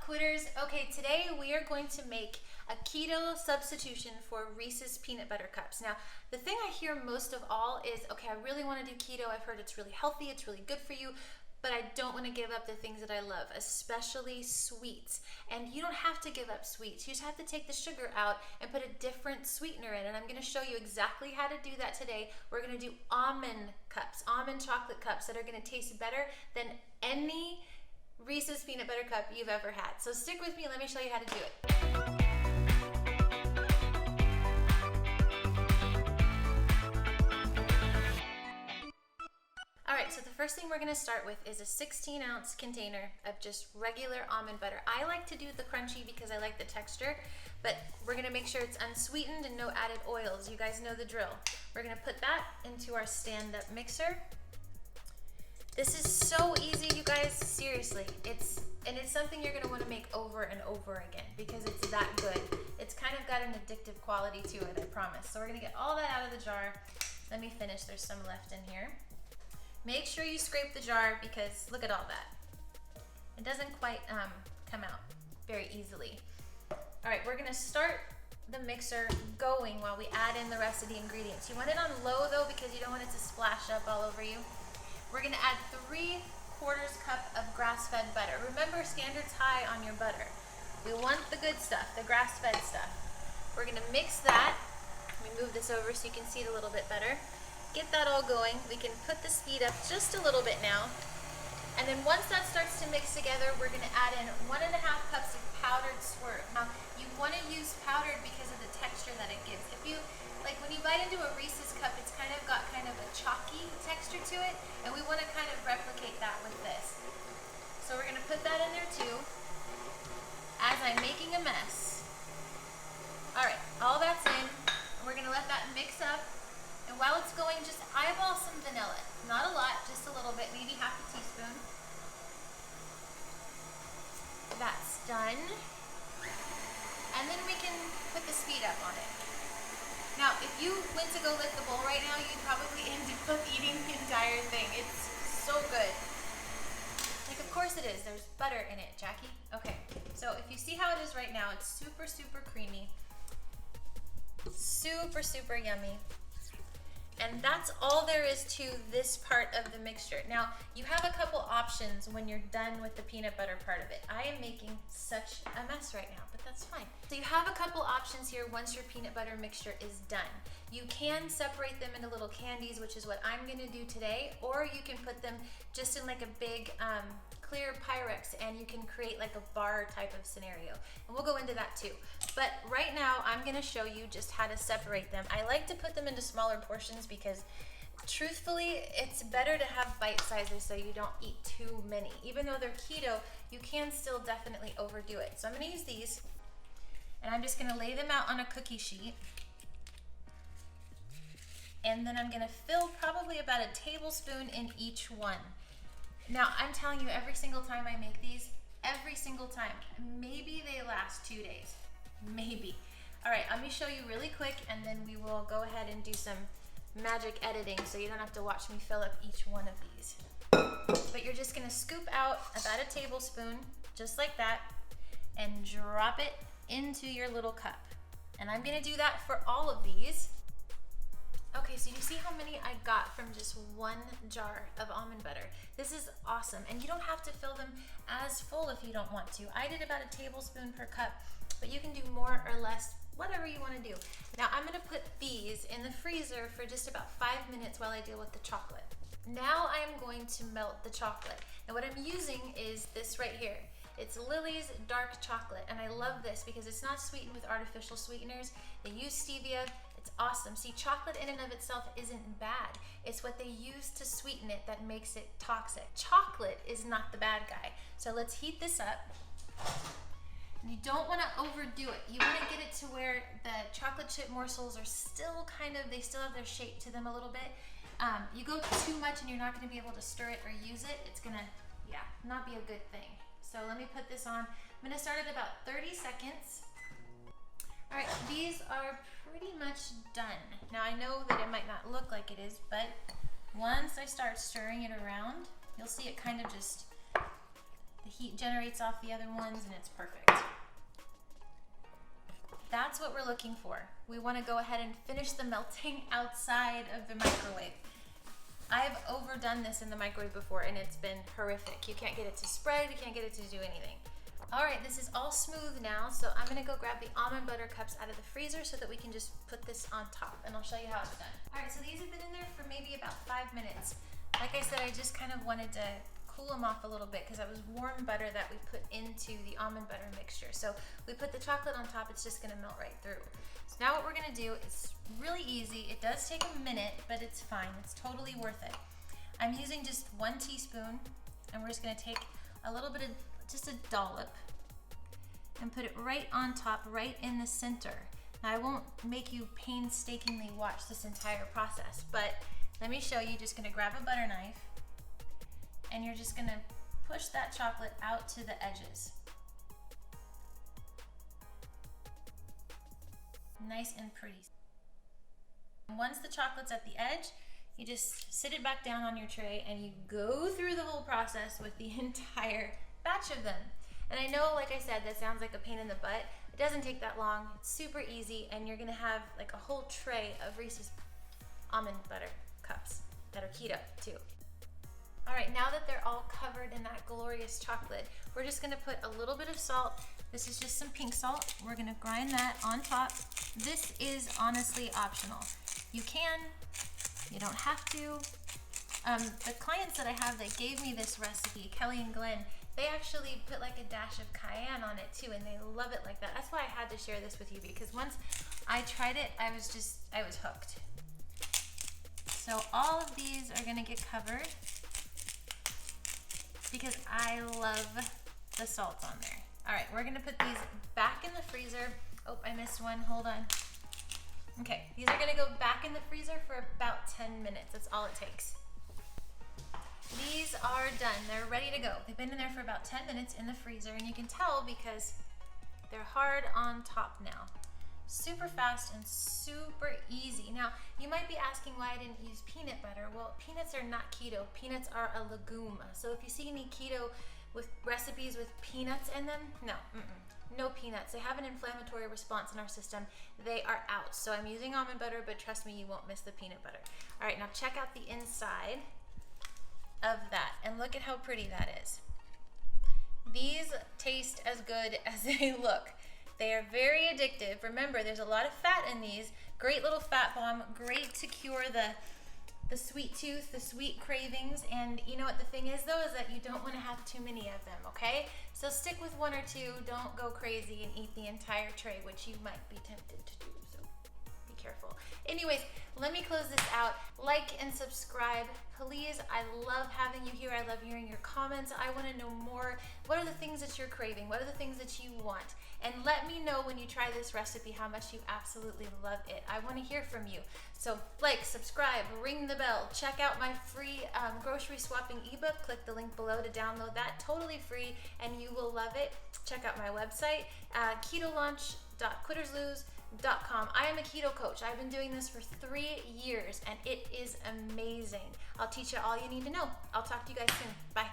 quitters. Okay, today we are going to make a keto substitution for Reese's peanut butter cups. Now, the thing I hear most of all is, okay, I really want to do keto. I've heard it's really healthy, it's really good for you, but I don't want to give up the things that I love, especially sweets. And you don't have to give up sweets. You just have to take the sugar out and put a different sweetener in. And I'm going to show you exactly how to do that today. We're going to do almond cups, almond chocolate cups that are going to taste better than any Reese's peanut butter cup you've ever had. So stick with me, let me show you how to do it. Alright, so the first thing we're going to start with is a 16-ounce container of just regular almond butter. I like to do the crunchy because I like the texture, but we're going to make sure it's unsweetened and no added oils. You guys know the drill. We're going to put that into our stand-up mixer. This is so easy, you guys, seriously. It's something you're gonna wanna make over and over again because it's that good. It's kind of got an addictive quality to it, I promise. So we're gonna get all that out of the jar. Let me finish, there's some left in here. Make sure you scrape the jar because look at all that. It doesn't quite come out very easily. All right, we're gonna start the mixer going while we add in the rest of the ingredients. You want it on low though because you don't want it to splash up all over you. We're gonna add 3/4 cup of grass-fed butter. Remember, standards high on your butter. We want the good stuff, the grass-fed stuff. We're gonna mix that. Let me move this over so you can see it a little bit better. Get that all going. We can put the speed up just a little bit now. And then once that starts to mix together, we're gonna add in 1.5 cups of powdered Swerve. Now, you wanna use powdered because of the texture that it gives. If you, like when you bite into a Reese's cup, it's kind of got kind of a chalky texture to it, and we want to kind of replicate that with this. So we're going to put that in there too, as I'm making a mess. Alright, all that's in, and we're going to let that mix up, and while it's going, just eyeball some vanilla. Not a lot, just a little bit, maybe half a teaspoon. That's done. And then we can put the speed up on it. Now, if you went to go lick the bowl right now, you'd probably end up eating the entire thing. It's so good. Like, of course it is. There's butter in it, Jackie. Okay, so if you see how it is right now, it's super, super creamy. Super, super yummy. And that's all there is to this part of the mixture. Now, you have a couple options when you're done with the peanut butter part of it. I am making such a mess right now, but that's fine. So you have a couple options here once your peanut butter mixture is done. You can separate them into little candies, which is what I'm gonna do today, or you can put them just in like a big clear Pyrex and you can create like a bar type of scenario. And we'll go into that too. But right now, I'm gonna show you just how to separate them. I like to put them into smaller portions because truthfully, it's better to have bite sizes so you don't eat too many. Even though they're keto, you can still definitely overdo it. So I'm gonna use these and I'm just gonna lay them out on a cookie sheet. And then I'm gonna fill probably about a tablespoon in each one. Now, I'm telling you, every single time I make these, every single time, maybe they last 2 days, maybe. All right, let me show you really quick and then we will go ahead and do some magic editing so you don't have to watch me fill up each one of these. But you're just gonna scoop out about a tablespoon, just like that, and drop it into your little cup. And I'm gonna do that for all of these. Okay, so you see how many I got from just one jar of almond butter. This is awesome, and you don't have to fill them as full if you don't want to. I did about a tablespoon per cup, but you can do more or less, whatever you want to do. Now I'm gonna put these in the freezer for just about 5 minutes while I deal with the chocolate. Now I'm going to melt the chocolate. And what I'm using is this right here. It's Lily's dark chocolate, and I love this because it's not sweetened with artificial sweeteners. They use stevia. It's awesome. See, chocolate in and of itself isn't bad. It's what they use to sweeten it that makes it toxic. Chocolate is not the bad guy. So let's heat this up. And you don't want to overdo it. You want to get it to where the chocolate chip morsels are still kind of, they still have their shape to them a little bit. You go too much and you're not going to be able to stir it or use it. It's going to, not be a good thing. So let me put this on. I'm going to start at about 30 seconds. All right, these are pretty much done. Now I know that it might not look like it is, but once I start stirring it around, you'll see it kind of just The heat generates off the other ones and it's perfect. That's what we're looking for. We want to go ahead and finish the melting outside of the microwave. I've overdone this in the microwave before and it's been horrific. You can't get it to spread, you can't get it to do anything. All right, this is all smooth now, so I'm gonna go grab the almond butter cups out of the freezer so that we can just put this on top, and I'll show you how it's done. All right, so these have been in there for maybe about 5 minutes. Like I said, I just kind of wanted to cool them off a little bit because that was warm butter that we put into the almond butter mixture. So we put the chocolate on top, it's just gonna melt right through. So now what we're gonna do, it's really easy. It does take a minute, but it's fine. It's totally worth it. I'm using just 1 teaspoon, and we're just gonna take a little bit of, just a dollop, and put it right on top, right in the center. Now I won't make you painstakingly watch this entire process, but let me show you. Just gonna grab a butter knife, and you're just gonna push that chocolate out to the edges. Nice and pretty. Once the chocolate's at the edge, you just sit it back down on your tray and you go through the whole process with the entire batch of them. And I know, like I said, that sounds like a pain in the butt. It doesn't take that long. It's super easy, and you're gonna have like a whole tray of Reese's almond butter cups that are keto too. All right, now that they're all covered in that glorious chocolate, we're just gonna put a little bit of salt. This is just some pink salt. We're gonna grind that on top. This is honestly optional. You can, you don't have to. The clients that I have that gave me this recipe, Kelly and Glenn, they actually put like a dash of cayenne on it too, and they love it like that. That's why I had to share this with you, because once I tried it, I was hooked. So all of these are gonna get covered because I love the salt on there. All right, we're gonna put these back in the freezer. Oh, I missed one, hold on. Okay, these are gonna go back in the freezer for about 10 minutes. That's all it takes. These are done, they're ready to go. They've been in there for about 10 minutes in the freezer, and you can tell because they're hard on top now. Super fast and super easy. Now, you might be asking why I didn't use peanut butter. Well, peanuts are not keto. Peanuts are a legume. So if you see any keto with recipes with peanuts in them, no peanuts. They have an inflammatory response in our system. They are out. So I'm using almond butter, but trust me, you won't miss the peanut butter. All right, now check out the inside of that, and look at how pretty that is. These taste as good as they look. They are very addictive. Remember, there's a lot of fat in these. Great little fat bomb, great to cure the sweet tooth, the sweet cravings. And you know what the thing is though, is that you don't want to have too many of them, okay? So stick with 1 or 2, don't go crazy and eat the entire tray, which you might be tempted to do, so be careful. Anyways, let me close this out. Like and subscribe, please. I love having you here. I love hearing your comments. I want to know more. What are the things that you're craving? What are the things that you want? And let me know when you try this recipe how much you absolutely love it. I want to hear from you. So like, subscribe, ring the bell, check out my free grocery swapping ebook. Click the link below to download that, totally free, and you will love it. Check out my website, ketolaunch.quitterslose.com. I am a keto coach. I've been doing this for 3 years and it is amazing. I'll teach you all you need to know. I'll talk to you guys soon. Bye.